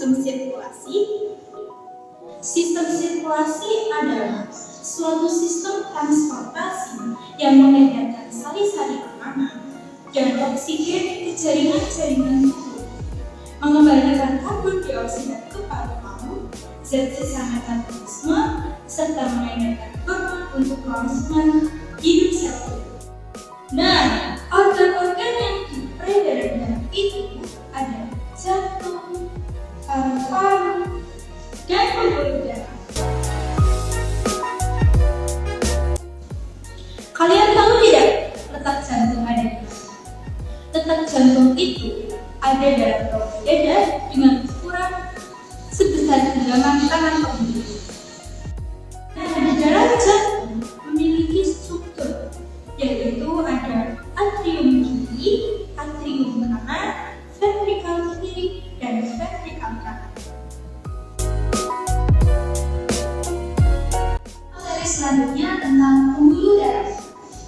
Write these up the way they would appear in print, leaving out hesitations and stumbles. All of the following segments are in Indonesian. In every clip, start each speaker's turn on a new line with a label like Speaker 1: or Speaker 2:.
Speaker 1: sistem sirkulasi? Sistem sirkulasi adalah suatu sistem transportasi yang mengedarkan sari-sari makanan dan oksigen ke jaringan-jaringan tubuh, mengembalikan karbon dioksida ke paru-paru, zat sisa metabolisme, serta mengedarkan hormon untuk kelangsungan hidup sel tubuh. Nah, organ-organ yang di peredaran darah itu ada jantung, paru-paru, dan pembuluh darah. Kalian tahu tidak letak jantung ada di mana? Letak jantung itu ada dalam rongga dada dengan ukuran sebesar genggaman tangan penghuni. Nah, di dalam jantung memiliki struktur, yaitu ada atrium kiri, atrium kanan, ventrikel kiri, dan ventrikel kanan. Materi selanjutnya tentang pembuluh darah.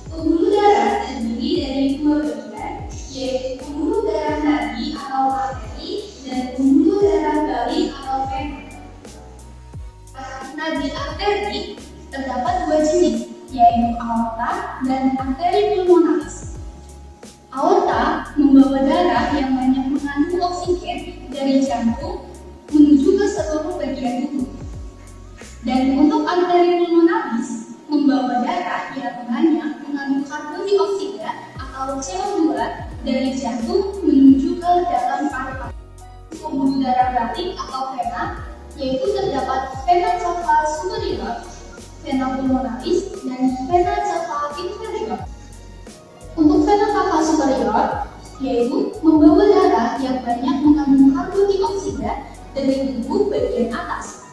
Speaker 1: Pembuluh darah terdiri dari dua bagian, yaitu pembuluh darah nadi atau arteri dan pembuluh darah balik atau vena. Nadi arteri terdapat dua jenis, yaitu aorta dan arteri pulmonalis. Aorta membawa darah yang banyak mengandung oksigen dari jantung menuju ke seluruh bagian tubuh. Dan untuk arteri pulmonalis membawa darah yang banyak mengandung karbon dioksida atau CO2 dari jantung menuju ke dalam paru-paru. Pembuluh darah balik atau vena yaitu terdapat vena cava superior, vena pulmonalis, dan vena cava inferior. Untuk vena cava superior yaitu membawa darah yang banyak mengandung karbon dioksida dari tubuh bagian atas.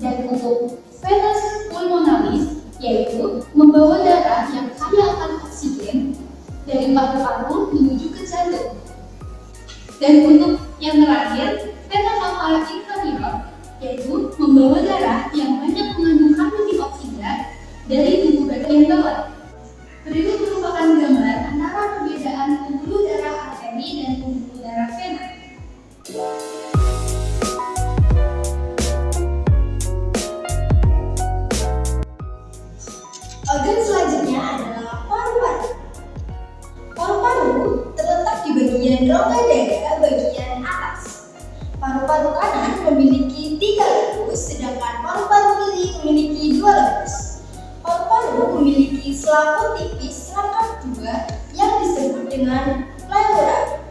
Speaker 1: Dan untuk vena pulmonalis yaitu membawa darah yang kaya akan oksigen dari paru-paru menuju ke jantung. Dan untuk yang terakhir, vena cava inferior yaitu membawa darah yang banyak mengandung karbon dioksida dari tubuh bagian bawah. Berikut merupakan gambar antara perbedaan pembuluh darah arteri dan pembuluh darah vena. Organ selanjutnya adalah paru-paru. Paru-paru terletak di bagian rongga dada bagian atas. Paru-paru kanan memiliki 3 lebus, sedangkan paru-paru kiri memiliki 2 lebus. Paru-paru memiliki selaput tipis rangkap 2 yang disebut dengan pleura.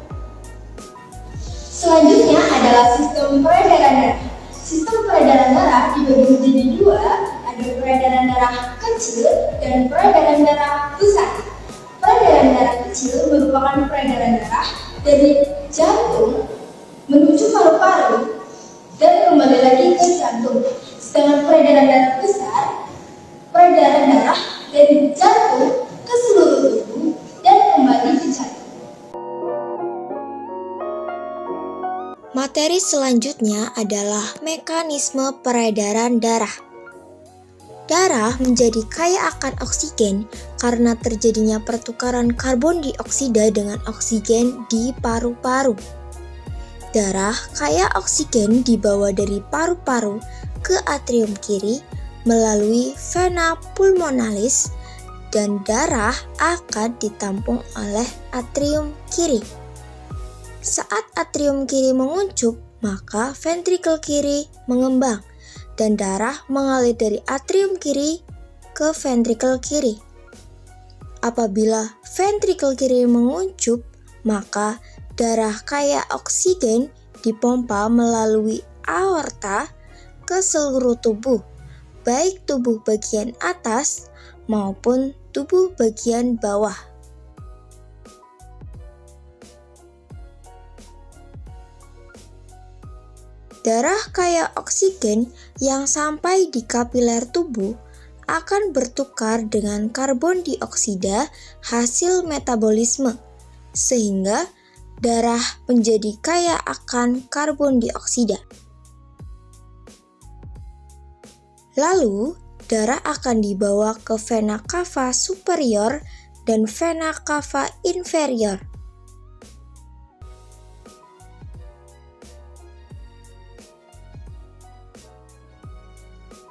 Speaker 1: Selanjutnya adalah sistem peredaran darah. Sistem peredaran darah dibagi menjadi 2, ada peredaran darah kecil dan peredaran darah besar. Peredaran darah kecil merupakan peredaran darah dari jantung menuju paru-paru dan kembali lagi ke jantung. Sedangkan peredaran darah besar, peredaran darah dari jantung ke seluruh tubuh dan kembali ke jantung.
Speaker 2: Materi selanjutnya adalah mekanisme peredaran darah. Darah menjadi kaya akan oksigen karena terjadinya pertukaran karbon dioksida dengan oksigen di paru-paru. Darah kaya oksigen dibawa dari paru-paru ke atrium kiri melalui vena pulmonalis dan darah akan ditampung oleh atrium kiri. Saat atrium kiri menguncup, maka ventrikel kiri mengembang dan darah mengalir dari atrium kiri ke ventrikel kiri. Apabila ventrikel kiri menguncup, maka darah kaya oksigen dipompa melalui aorta ke seluruh tubuh, baik tubuh bagian atas maupun tubuh bagian bawah. Darah kaya oksigen yang sampai di kapiler tubuh akan bertukar dengan karbon dioksida hasil metabolisme, sehingga darah menjadi kaya akan karbon dioksida. Lalu, darah akan dibawa ke vena cava superior dan vena cava inferior.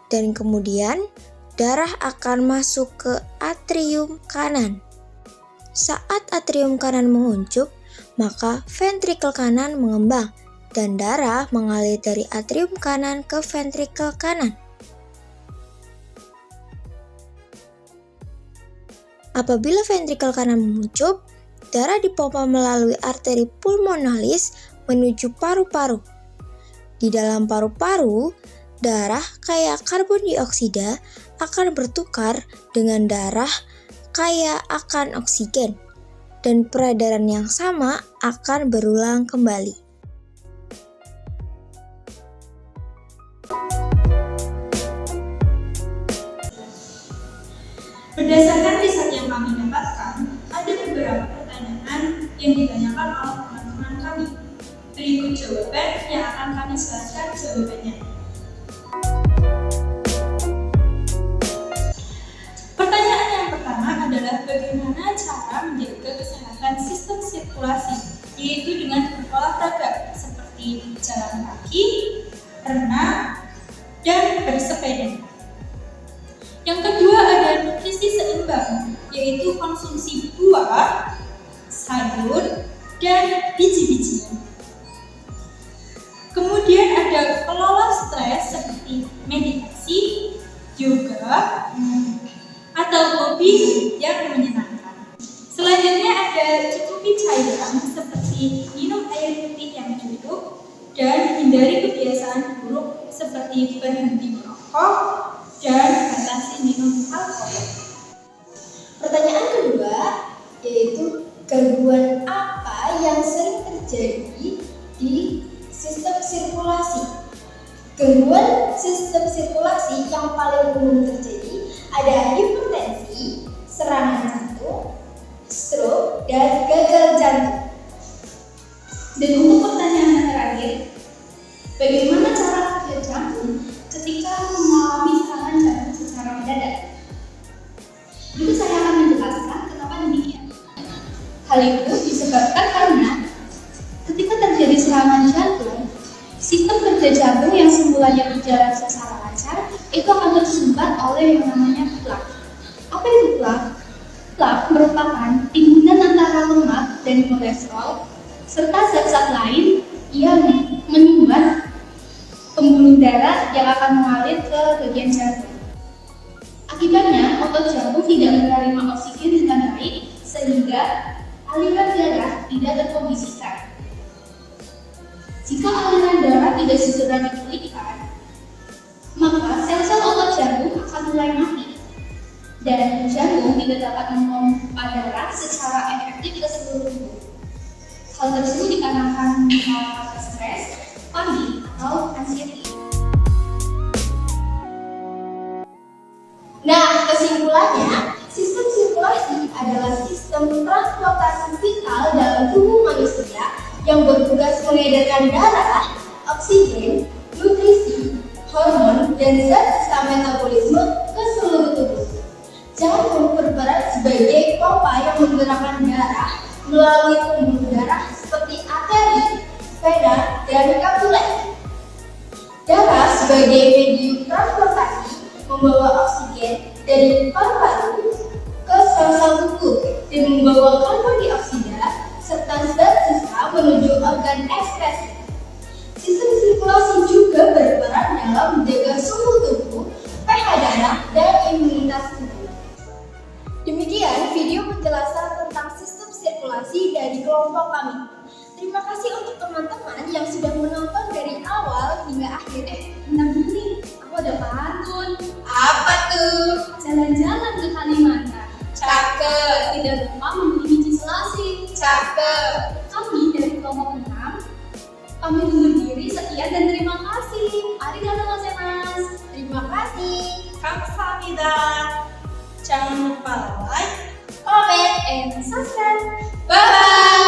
Speaker 2: dan kemudian darah akan masuk ke atrium kanan. Saat atrium kanan menguncup, maka ventrikel kanan mengembang dan darah mengalir dari atrium kanan ke ventrikel kanan. Apabila ventrikel kanan menguncup, darah dipompa melalui arteri pulmonalis menuju paru-paru. Di dalam paru-paru, darah kaya karbon dioksida akan bertukar dengan darah kaya akan oksigen, dan peredaran yang sama akan berulang kembali.
Speaker 3: Berdasarkan riset yang kami dapatkan, ada beberapa pertanyaan yang ditanyakan oleh teman-teman kami. Berikut jawaban yang akan kami jelaskan jawabannya. Pertanyaan yang pertama adalah bagaimana cara menjaga kesehatan sistem sirkulasi, yaitu dengan berolahraga seperti jalan kaki, renang, dan bersepeda. Yang kedua ada nutrisi seimbang, yaitu konsumsi buah, sayur, dan biji-bijian. Kemudian ada kelola stres seperti meditasi, yoga, atau hobi yang menyenangkan. Selanjutnya ada cukupi cairan seperti minum air putih yang cukup dan hindari kebiasaan buruk seperti berhenti merokok dan batasi minum alkohol.
Speaker 1: Pertanyaan kedua yaitu gangguan apa yang sering terjadi di sistem sirkulasi? Gangguan sistem sirkulasi yang paling umum terjadi ada hipertensi, serangan jantung, stroke, dan gagal jantung.
Speaker 3: Dan untuk pertanyaan yang terakhir, bagaimana cara kerja jantung ketika mengalami serangan jantung secara mendadak?
Speaker 1: Berikut saya akan menjelaskan kenapa demikian. Hal itu disebabkan karena ketika terjadi serangan jantung, sistem kerja jantung yang semulanya berjalan secara lancar itu akan tersumbat oleh yang namanya plak. Apa itu plak? Plak merupakan timbunan antara lemak dan kolesterol serta zat-zat lain yang menyumbat pembuluh darah yang akan mengalir ke bagian jantung. Akibatnya, otot jantung tidak menerima oksigen dengan baik sehingga aliran darah tidak terkondisikan. Jika aliran darah tidak segera dipulihkan, maka sel-sel otot jantung akan mulai mati dan jantung tidak dapat memompa darah secara efektif ke seluruh tubuh. Hal tersebut dikarenakan stres, panik, atau anxiety. Nah, kesimpulannya, sistem sirkulasi adalah sistem transportasi vital dalam tubuh manusia yang bertugas mengedarkan darah, oksigen, nutrisi, hormon, dan zat sisa metabolisme ke seluruh tubuh. Jantung berperan sebagai pompa yang menggerakkan darah melalui pembuluh darah seperti arteri, vena, dan kapiler. Darah sebagai medium transportasi membawa oksigen dari paru-paru ke sel-sel tubuh dan membawa karbon dioksida serta zat sisa menuju organ ekskresi. Sistem sirkulasi juga berperan dalam menjaga suhu tubuh, pH darah, dan imunitas tubuh. Demikian video penjelasan tentang sistem sirkulasi dari kelompok kami. Terima kasih untuk teman-teman yang sudah menonton dari awal hingga akhir.
Speaker 3: Bentar dulu nih, aku ada pantun.
Speaker 1: Apa tuh?
Speaker 3: Jalan-jalan ke Kalimantan,
Speaker 1: Cakep.
Speaker 3: tidak lupa membeli biji selasih.
Speaker 1: Cakep.
Speaker 3: Kami dari kelompok 6 pamit undur diri, sekian dan terima kasih. Arigatou gozaimasu.
Speaker 1: Terima kasih.
Speaker 3: Kamsahamnida. Jangan lupa like,
Speaker 1: Comment and subscribe. Bye-bye.